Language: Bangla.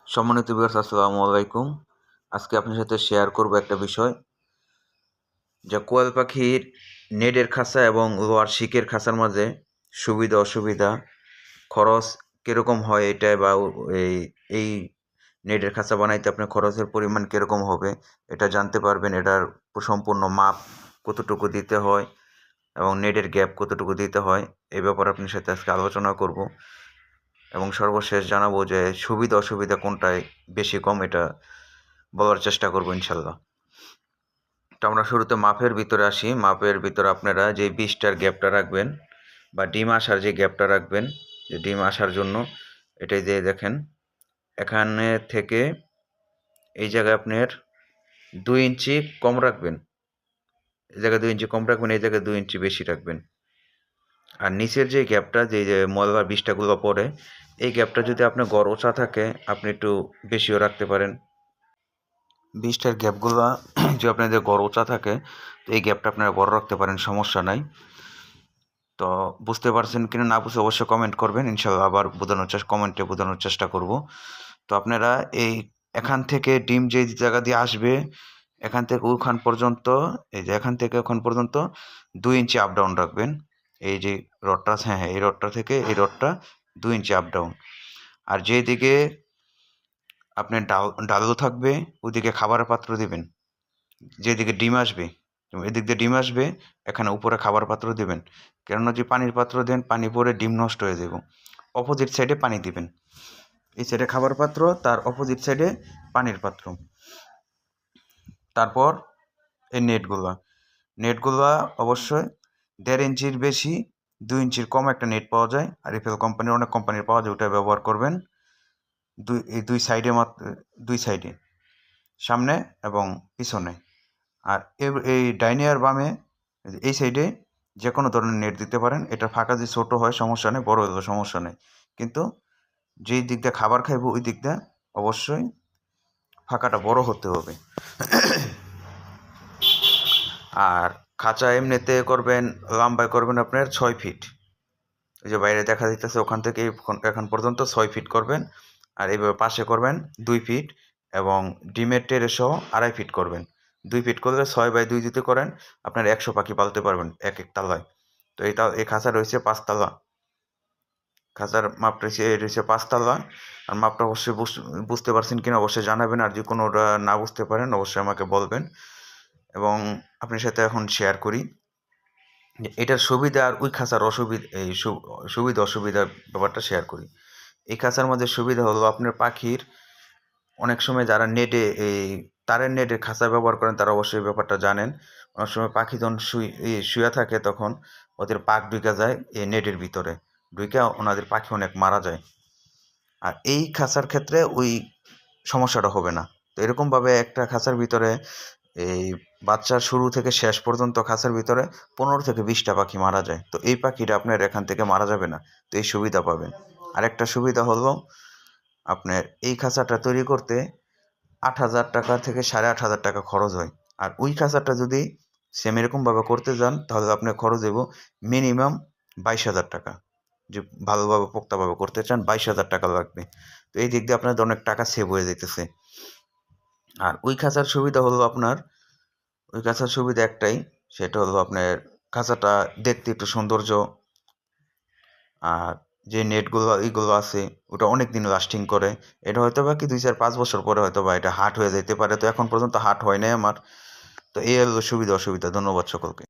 সম্মানিত ভিউয়ার্স, আসসালামু আলাইকুম। আজকে আপনার সাথে শেয়ার করব একটা বিষয়, যে কোয়েল পাখির নেটের খাঁচা এবং লোহার শিকের খাঁচার মাঝে সুবিধা অসুবিধা, খরচ কীরকম হয় এটাই, বা এই এই নেটের খাঁচা বানাইতে আপনার খরচের পরিমাণ কীরকম হবে এটা জানতে পারবেন। এটার সম্পূর্ণ মাপ কতটুকু দিতে হয় এবং নেটের গ্যাপ কতটুকু দিতে হয়, এই ব্যাপারে আপনার সাথে আজকে আলোচনা করব এবং সর্বশেষ জানাবো যে সুবিধা অসুবিধা কোনটায় বেশি কম, এটা বলার চেষ্টা করব ইনশাল্লাহ। তো আমরা শুরুতে মাপের ভিতরে আসি। মাপের ভিতরে আপনারা যে 20টার গ্যাপটা রাখবেন বা ডিম আসার যে গ্যাপটা রাখবেন, যে ডিম আসার জন্য, এটাই যে দেখেন এখানে থেকে এই জায়গায় আপনার 2 ইঞ্চি কম রাখবেন, এই জায়গায় 2 ইঞ্চি কম রাখবেন, এই জায়গায় 2 ইঞ্চি বেশি রাখবেন। আর নিচের যে গ্যাপটা, যে ময়লার বিষটাগুলো পড়ে, এই গ্যাপটা যদি আপনার গড় ওচা থাকে আপনি একটু বেশিও রাখতে পারেন। 20টার গ্যাপগুলো যে আপনাদের গড় ওচা থাকে, তো এই গ্যাপটা আপনারা বড় রাখতে পারেন, সমস্যা নাই। তো বুঝতে পারছেন কিনা না বুঝে অবশ্যই কমেন্ট করবেন, ইনশাল্লাহ আবার কমেন্টে বোঝানোর চেষ্টা করব। তো আপনারা এই এখান থেকে ডিম যে জায়গা দিয়ে আসবে, এখান থেকে ওখান পর্যন্ত, এই যে এখান থেকে ওখান পর্যন্ত 2 ইঞ্চি আপ ডাউন রাখবেন। এই যে রডটা, হ্যাঁ এই রডটা থেকে এই রডটা 2 ইঞ্চি আপ ডাউন। আর যেদিকে আপনার ডালও থাকবে ওইদিকে খাবারের পাত্র দিবেন। যেদিকে ডিম আসবে, এদিক দিয়ে ডিম আসবে, এখানে উপরে খাবার পাত্র দিবেন। কেননা যে পানির পাত্র দেন, পানি পরে ডিম নষ্ট হয়ে যাব। অপোজিট সাইডে পানি দিবেন, এই সাইডে খাবার পাত্র, তার অপোজিট সাইডে পানির পাত্র। তারপর এই নেটগুলা অবশ্যই 1.5 ইঞ্চির বেশি, 2 ইঞ্চির কম একটা নেট পাওয়া যায়, আর রিফেল কোম্পানির অনেক কোম্পানির পাওয়া যায়, ওটা ব্যবহার করবেন। দুই সাইডে, মাত্র 2 সাইডে, সামনে এবং পিছনে। আর এই ডাইনে আর বামে এই সাইডে যে কোনো ধরনের নেট দিতে পারেন। এটা ফাঁকা যে ছোটো হয় সমস্যা নেই, বড় হলেও সমস্যা নেই, কিন্তু যেই দিক দিয়ে খাবার খাইব ওই দিক দিয়ে অবশ্যই ফাঁকাটা বড় হতে হবে। আর খাঁচা এমনিতে করবেন, লম্বায় করবেন আপনার 6 ফিট। এই যে বাইরে দেখা দিতেছে ওখান থেকে এখন পর্যন্ত 6 ফিট করবেন। আর এইভাবে পাশে করবেন 2 ফিট, এবং ডিমের টেরে সহ 2.5 ফিট করবেন। 2 ফিট করলে 6/2 যদি করেন আপনার 100 পাখি পালতে পারবেন এক এক তালায়। তো এই খাঁচা রয়েছে 5 তালা, খাঁচার মাপ রয়েছে 5 তালা। আর মাপটা অবশ্যই বুঝতে পারছেন কিনা অবশ্যই জানাবেন, আর যদি কোনোটা না বুঝতে পারেন অবশ্যই আমাকে বলবেন। এবং আপনার সাথে এখন শেয়ার করি যে এটার সুবিধা আর ওই খাঁচার অসুবিধা, এই সুবিধা অসুবিধার ব্যাপারটা শেয়ার করি। এই খাঁচার মধ্যে সুবিধা হলো আপনার পাখির অনেক সময় যারা নেটে, এই তারের নেটের খাঁচা ব্যবহার করেন তারা অবশ্যই ব্যাপারটা জানেন। অনেক সময় পাখি যখন শুয়ে থাকে তখন ওদের পাখ ঢুকে যায় এই নেটের ভিতরে, ঢুকে ওনাদের পাখি অনেক মারা যায়। আর এই খাঁচার ক্ষেত্রে ওই সমস্যাটা হবে না। তো এরকমভাবে একটা খাঁচার ভিতরে এই বাচ্চার শুরু থেকে শেষ পর্যন্ত খাঁচার ভিতরে 15 থেকে 20টা পাখি মারা যায়। তো এই পাখিটা আপনার এখান থেকে মারা যাবে না, তো এই সুবিধা পাবেন। আরেকটা সুবিধা হলো আপনার এই খাঁচাটা তৈরি করতে 8,000 টাকা থেকে 8,500 টাকা খরচ হয়। আর ওই খাঁচাটা যদি সেম এরকমভাবে করতে যান তাহলে আপনার খরচ দেব মিনিমাম 22,000 টাকা। যে ভালোভাবে পোক্তাভাবে করতে চান 22,000 টাকা লাগবে। তো এই দিক দিয়ে আপনাদের অনেক টাকা সেভ হয়ে যেতেছে। আর ওই খাঁচার সুবিধা হলো আপনার, ওই খাঁচার সুবিধা একটাই, সেটা হলো আপনার খাঁচাটা দেখতে একটু সৌন্দর্য। আর যে নেটগুলো এইগুলো আছে ওটা অনেক দিন লাস্টিং করে। এটা হয়তো বা কি 2-4-5 বছর পরে হয়তো বা এটা হার্ড হয়ে যেতে পারে। তো এখন পর্যন্ত হার্ড হয় নাই আমার। তো এই হলো সুবিধা অসুবিধা। ধন্যবাদ সকলকে।